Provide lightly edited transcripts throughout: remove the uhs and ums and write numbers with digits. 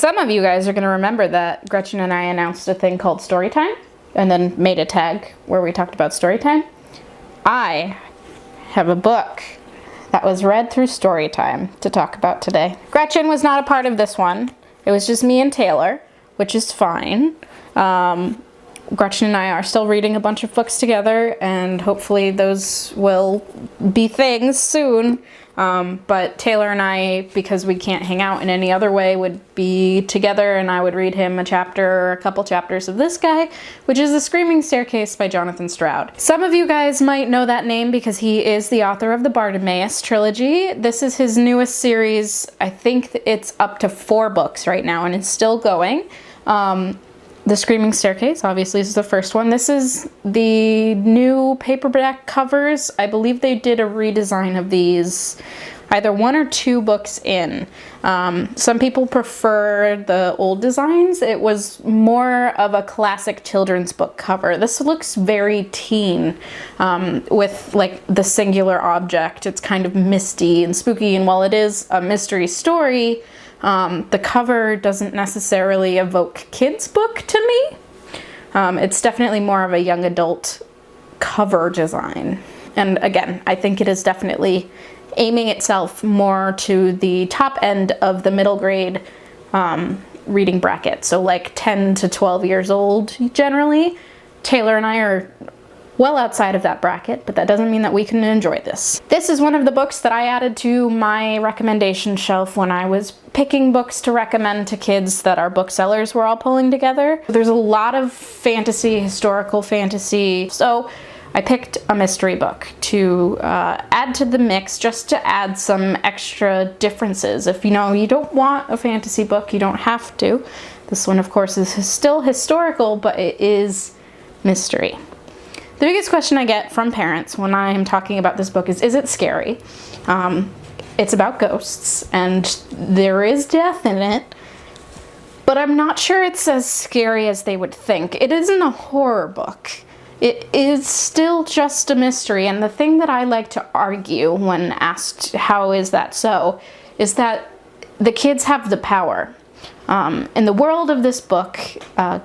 Some of you guys are going to remember that Gretchen and I announced a thing called Storytime and then made a tag where we talked about Storytime. I have a book that was read through Storytime to talk about today. Gretchen was not a part of this one. It was just me and Taylor, which is fine. Gretchen and I are still reading a bunch of books together, and hopefully those will be things soon. But Taylor and I, because we can't hang out in any other way, would be together, and I would read him a chapter or a couple chapters of this guy, which is The Screaming Staircase by Jonathan Stroud. Some of you guys might know that name because he is the author of the Bartimaeus trilogy. This is his newest series. I think it's up to 4 books right now, and it's still going. The Screaming Staircase, obviously, is the first one. This is the new paperback covers. I believe they did a redesign of these either 1 or 2 books in. Some people prefer the old designs. It was more of a classic children's book cover. This looks very teen, with like the singular object. It's kind of misty and spooky, and while it is a mystery story, the cover doesn't necessarily evoke kids' book to me. It's definitely more of a young adult cover design. And again, I think it is definitely aiming itself more to the top end of the middle grade reading bracket. So like 10 to 12 years old generally. Taylor and I are well outside of that bracket, but that doesn't mean that we can enjoy this. This is one of the books that I added to my recommendation shelf when I was picking books to recommend to kids that our booksellers were all pulling together. There's a lot of fantasy, historical fantasy, so I picked a mystery book to add to the mix, just to add some extra differences. If you don't want a fantasy book, you don't have to. This one, of course, is still historical, but it is mystery. The biggest question I get from parents when I'm talking about this book is it scary? It's about ghosts, and there is death in it, but I'm not sure it's as scary as they would think. It isn't a horror book. It is still just a mystery, and the thing that I like to argue when asked how is that so, is that the kids have the power. In the world of this book,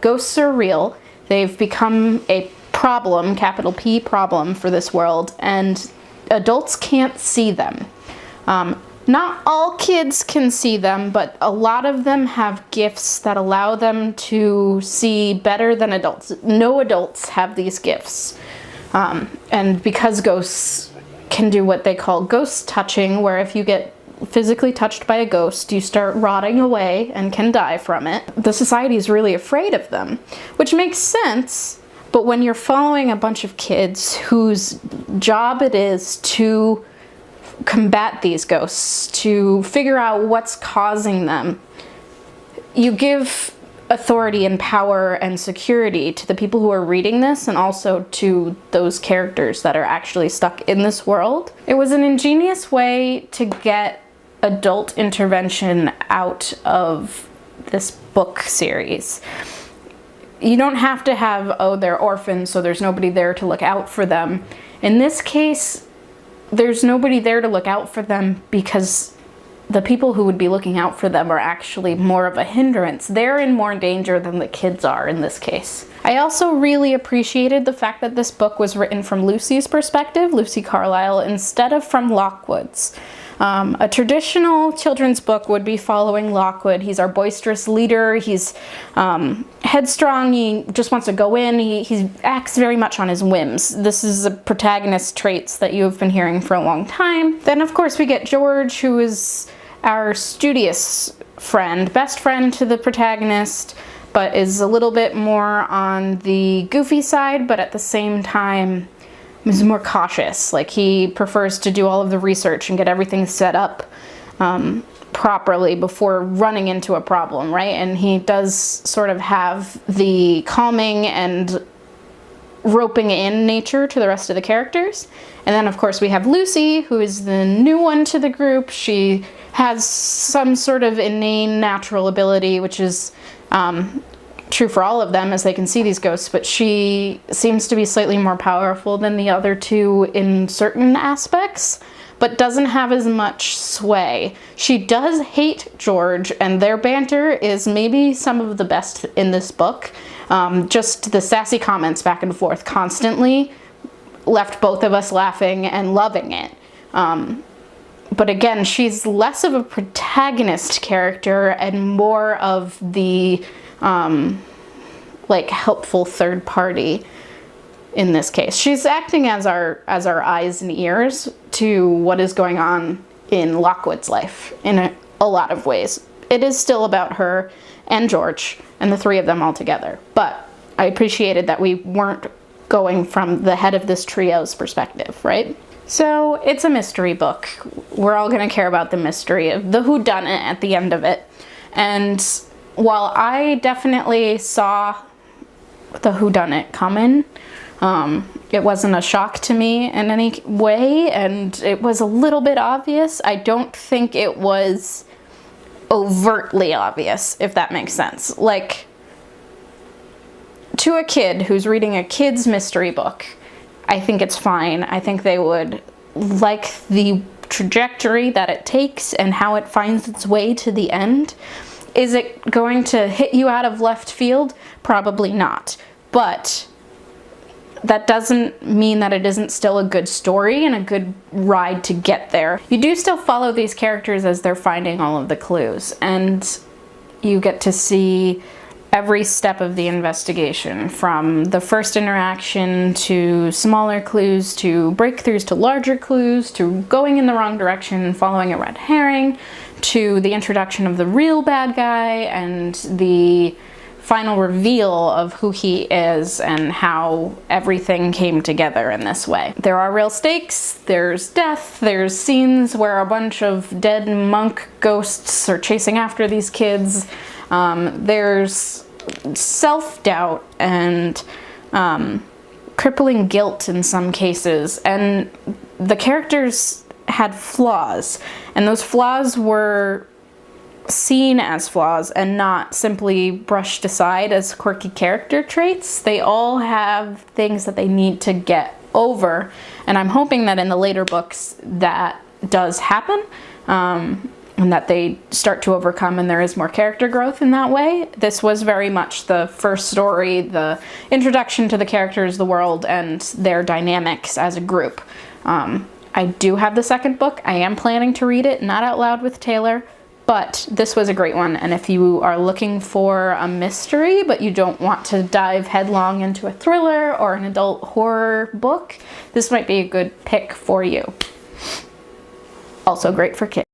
ghosts are real. They've become a problem, capital P problem, for this world, and adults can't see them. Not all kids can see them, but a lot of them have gifts that allow them to see better than adults. No adults have these gifts. And because ghosts can do what they call ghost touching, where if you get physically touched by a ghost, you start rotting away and can die from it, the society is really afraid of them, which makes sense. But when you're following a bunch of kids whose job it is to combat these ghosts, to figure out what's causing them, you give authority and power and security to the people who are reading this, and also to those characters that are actually stuck in this world. It was an ingenious way to get adult intervention out of this book series. You don't have to have, oh, they're orphans, so there's nobody there to look out for them. In this case, there's nobody there to look out for them because the people who would be looking out for them are actually more of a hindrance. They're in more danger than the kids are in this case. I also really appreciated the fact that this book was written from Lucy's perspective, Lucy Carlisle, instead of from Lockwood's. A traditional children's book would be following Lockwood. He's our boisterous leader. He's headstrong. He just wants to go in. He acts very much on his whims. This is the protagonist traits that you have been hearing for a long time. Then, of course, we get George, who is our studious friend, best friend to the protagonist, but is a little bit more on the goofy side, but at the same time is more cautious. Like, he prefers to do all of the research and get everything set up properly before running into a problem, right? And he does sort of have the calming and roping in nature to the rest of the characters. And then, of course, we have Lucy, who is the new one to the group. She has some sort of innate natural ability, which is true for all of them, as they can see these ghosts, but she seems to be slightly more powerful than the other two in certain aspects. but doesn't have as much sway. She does hate George, and their banter is maybe some of the best in this book. Just the sassy comments back and forth constantly left both of us laughing and loving it. But again, she's less of a protagonist character and more of the like helpful third party in this case. She's acting as our eyes and ears to what is going on in Lockwood's life in a lot of ways. It is still about her and George and the three of them all together, but I appreciated that we weren't going from the head of this trio's perspective, right? So it's a mystery book. We're all going to care about the mystery of the whodunit at the end of it. And while I definitely saw the whodunit coming, it wasn't a shock to me in any way, and it was a little bit obvious. I don't think it was overtly obvious, if that makes sense. Like, to a kid who's reading a kid's mystery book, I think it's fine. I think they would like the trajectory that it takes and how it finds its way to the end. Is it going to hit you out of left field? Probably not. But that doesn't mean that it isn't still a good story and a good ride to get there. You do still follow these characters as they're finding all of the clues, and you get to see every step of the investigation, from the first interaction to smaller clues to breakthroughs to larger clues to going in the wrong direction and following a red herring to the introduction of the real bad guy and the final reveal of who he is and how everything came together in this way. There are real stakes, there's death, there's scenes where a bunch of dead monk ghosts are chasing after these kids. There's self-doubt and crippling guilt in some cases, and the characters had flaws, and those flaws were seen as flaws and not simply brushed aside as quirky character traits. They all have things that they need to get over, and I'm hoping that in the later books that does happen, and that they start to overcome and there is more character growth in that way. This was very much the first story, the introduction to the characters, the world, and their dynamics as a group. I do have the second book. I am planning to read it, not out loud with Taylor, but this was a great one. And if you are looking for a mystery, but you don't want to dive headlong into a thriller or an adult horror book, this might be a good pick for you. Also great for kids.